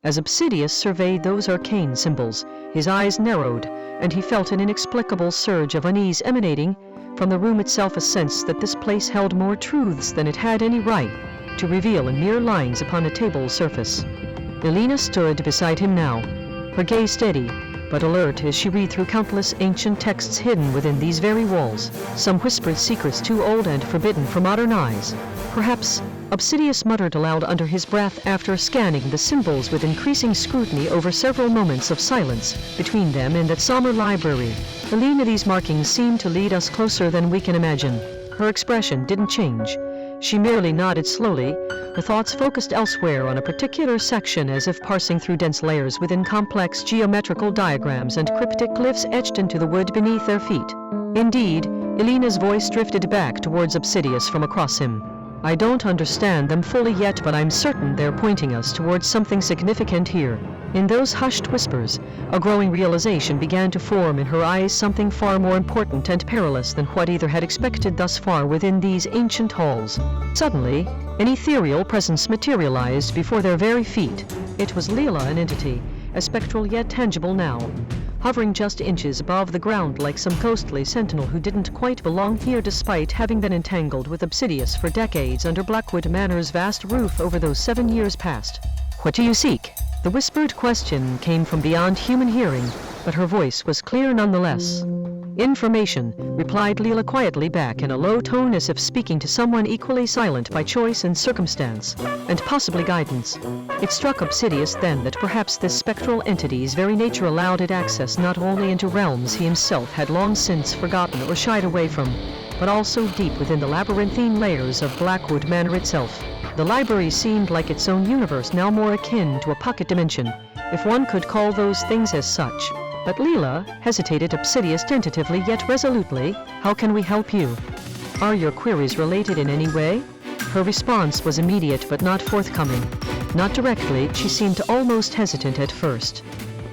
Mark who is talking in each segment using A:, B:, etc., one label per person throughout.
A: As Obsidius surveyed those arcane symbols, his eyes narrowed, and he felt an inexplicable surge of unease emanating from the room itself, a sense that this place held more truths than it had any right to reveal in mere lines upon a table's surface. Elena stood beside him now, her gaze steady, but alert as she read through countless ancient texts hidden within these very walls, some whispered secrets too old and forbidden for modern eyes. Perhaps, Obsidius muttered aloud under his breath after scanning the symbols with increasing scrutiny over several moments of silence between them in that somber library. Elena, these markings seem to lead us closer than we can imagine. Her expression didn't change. She merely nodded slowly, her thoughts focused elsewhere on a particular section, as if parsing through dense layers within complex geometrical diagrams and cryptic glyphs etched into the wood beneath their feet. Indeed, Elena's voice drifted back towards Obsidius from across him. I don't understand them fully yet, but I'm certain they're pointing us towards something significant here. In those hushed whispers, a growing realization began to form in her eyes, something far more important and perilous than what either had expected thus far within these ancient halls. Suddenly, an ethereal presence materialized before their very feet. It was Leela, an entity, as spectral yet tangible now, hovering just inches above the ground like some ghostly sentinel who didn't quite belong here despite having been entangled with Obsidius for decades under Blackwood Manor's vast roof over those 7 years past. What do you seek? The whispered question came from beyond human hearing, but her voice was clear nonetheless. Information, replied Leela quietly back in a low tone, as if speaking to someone equally silent by choice and circumstance, and possibly guidance. It struck Obsidius then that perhaps this spectral entity's very nature allowed it access not only into realms he himself had long since forgotten or shied away from, but also deep within the labyrinthine layers of Blackwood Manor itself. The library seemed like its own universe, now more akin to a pocket dimension, if one could call those things as such. But Leela hesitated. Obsidius tentatively yet resolutely, how can we help you? Are your queries related in any way? Her response was immediate but not forthcoming. Not directly, she seemed almost hesitant at first.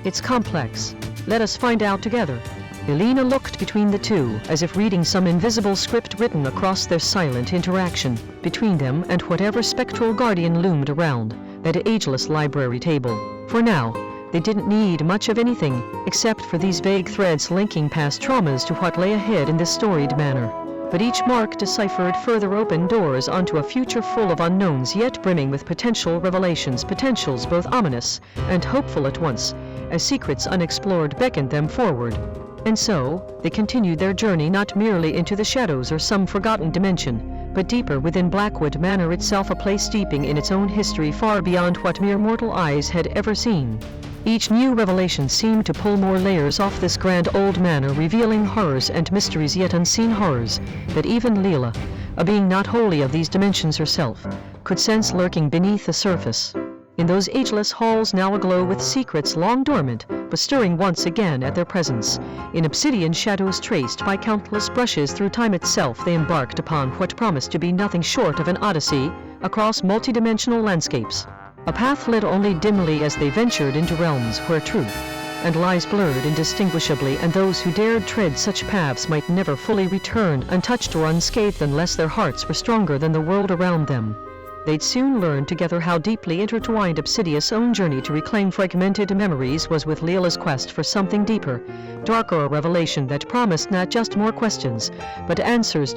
A: It's complex. Let us find out together. Elena looked between the two, as if reading some invisible script written across their silent interaction between them and whatever spectral guardian loomed around that ageless library table. For now, they didn't need much of anything, except for these vague threads linking past traumas to what lay ahead in this storied manor. But each mark deciphered further open doors onto a future full of unknowns, yet brimming with potential revelations, potentials both ominous and hopeful at once, as secrets unexplored beckoned them forward. And so, they continued their journey not merely into the shadows or some forgotten dimension, but deeper within Blackwood Manor itself, a place steeping in its own history far beyond what mere mortal eyes had ever seen. Each new revelation seemed to pull more layers off this grand old manor, revealing horrors and mysteries, yet unseen horrors, that even Leela, a being not wholly of these dimensions herself, could sense lurking beneath the surface. In those ageless halls now aglow with secrets long dormant, but stirring once again at their presence, in obsidian shadows traced by countless brushes through time itself, they embarked upon what promised to be nothing short of an odyssey across multidimensional landscapes. A path lit only dimly as they ventured into realms where truth and lies blurred indistinguishably, and those who dared tread such paths might never fully return untouched or unscathed unless their hearts were stronger than the world around them. They'd soon learn together how deeply intertwined Obsidius' own journey to reclaim fragmented memories was with Leela's quest for something deeper, darker, a revelation that promised not just more questions, but answers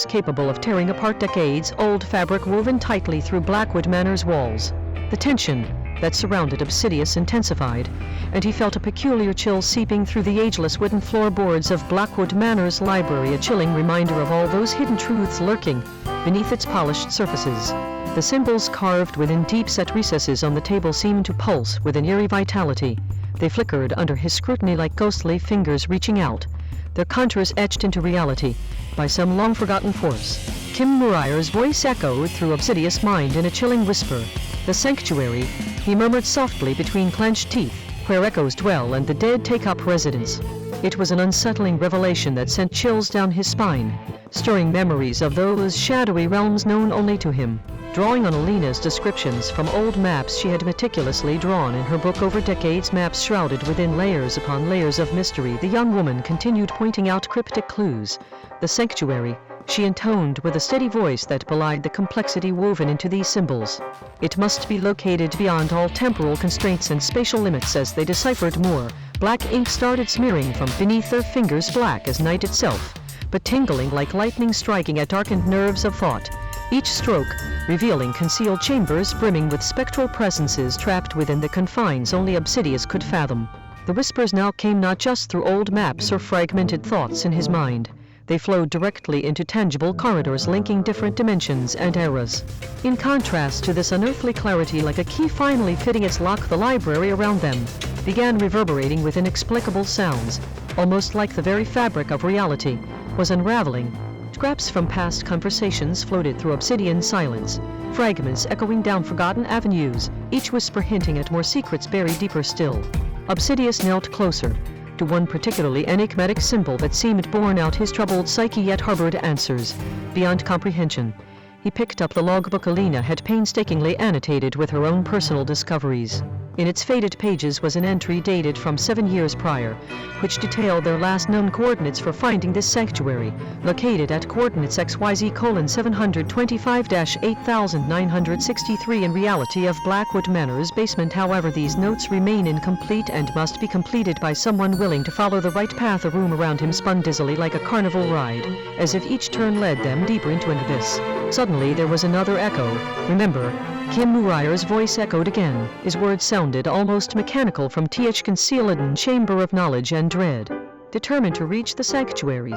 A: capable of tearing apart decades-old fabric woven tightly through Blackwood Manor's walls. The tension that surrounded Obsidius intensified, and he felt a peculiar chill seeping through the ageless wooden floorboards of Blackwood Manor's library, a chilling reminder of all those hidden truths lurking beneath its polished surfaces. The symbols carved within deep-set recesses on the table seemed to pulse with an eerie vitality. They flickered under his scrutiny like ghostly fingers reaching out, their contours etched into reality by some long-forgotten force. Kim Murayer's voice echoed through Obsidius' mind in a chilling whisper. The sanctuary, he murmured softly between clenched teeth, where echoes dwell and the dead take up residence. It was an unsettling revelation that sent chills down his spine, stirring memories of those shadowy realms known only to him. Drawing on Elena's descriptions from old maps she had meticulously drawn in her book over decades, maps shrouded within layers upon layers of mystery, the young woman continued pointing out cryptic clues. The sanctuary, she intoned with a steady voice that belied the complexity woven into these symbols. It must be located beyond all temporal constraints and spatial limits. As they deciphered more, black ink started smearing from beneath their fingers, black as night itself, but tingling like lightning striking at darkened nerves of thought. Each stroke revealing concealed chambers brimming with spectral presences trapped within the confines only Obsidius could fathom. The whispers now came not just through old maps or fragmented thoughts in his mind. They flowed directly into tangible corridors linking different dimensions and eras. In contrast to this unearthly clarity, like a key finally fitting its lock, the library around them began reverberating with inexplicable sounds, almost like the very fabric of reality was unraveling. Scraps from past conversations floated through obsidian silence, fragments echoing down forgotten avenues, each whisper hinting at more secrets buried deeper still. Obsidius knelt closer to one particularly enigmatic symbol that seemed borne out his troubled psyche yet harbored answers beyond comprehension. He picked up the logbook Elena had painstakingly annotated with her own personal discoveries. In its faded pages was an entry dated from 7 years prior, which detailed their last known coordinates for finding this sanctuary, located at coordinates XYZ:725-8963 in reality of Blackwood Manor's basement. However, these notes remain incomplete and must be completed by someone willing to follow the right path. The room around him spun dizzily like a carnival ride, as if each turn led them deeper into an abyss. Suddenly there was another echo. Remember, Kim Murayer's voice echoed again. His words sounded almost mechanical from etched concealed chamber of knowledge and dread. Determined to reach the sanctuary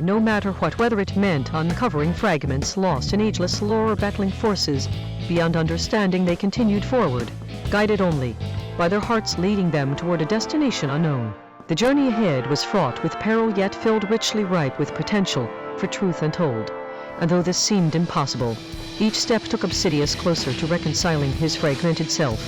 A: no matter what, whether it meant uncovering fragments lost in ageless lore or battling forces beyond understanding, they continued forward, guided only by their hearts leading them toward a destination unknown. The journey ahead was fraught with peril yet filled richly ripe with potential for truth untold. And though this seemed impossible, each step took Obsidius closer to reconciling his fragmented self,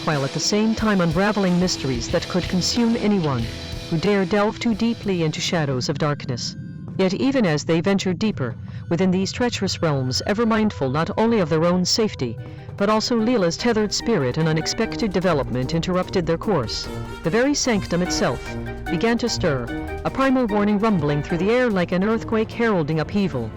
A: while at the same time unraveling mysteries that could consume anyone who dared delve too deeply into shadows of darkness. Yet even as they ventured deeper within these treacherous realms, ever mindful not only of their own safety, but also Leela's tethered spirit, an unexpected development interrupted their course. The very sanctum itself began to stir, a primal warning rumbling through the air like an earthquake heralding upheaval.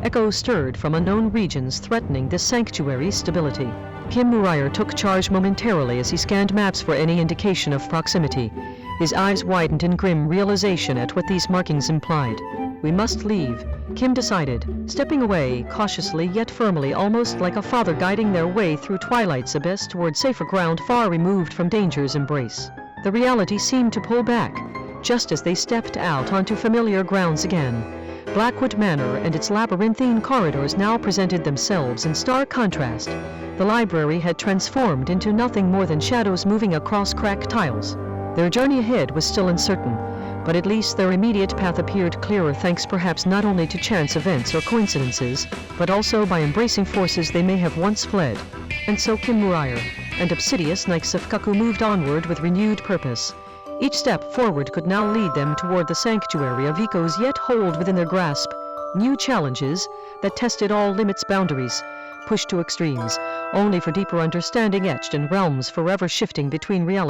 A: Echoes stirred from unknown regions threatening this sanctuary's stability. Kim Murayer took charge momentarily as he scanned maps for any indication of proximity. His eyes widened in grim realization at what these markings implied. "We must leave," Kim decided, stepping away cautiously yet firmly, almost like a father guiding their way through twilight's abyss toward safer ground far removed from danger's embrace. The reality seemed to pull back, just as they stepped out onto familiar grounds again. Blackwood Manor and its labyrinthine corridors now presented themselves in stark contrast. The library had transformed into nothing more than shadows moving across cracked tiles. Their journey ahead was still uncertain, but at least their immediate path appeared clearer, thanks perhaps not only to chance events or coincidences, but also by embracing forces they may have once fled. And so Kim Murayer and Obsidius Nyxofcuckoo moved onward with renewed purpose. Each step forward could now lead them toward the sanctuary of echoes yet hold within their grasp. New challenges that tested all limits, boundaries, pushed to extremes, only for deeper understanding, etched in realms forever shifting between reality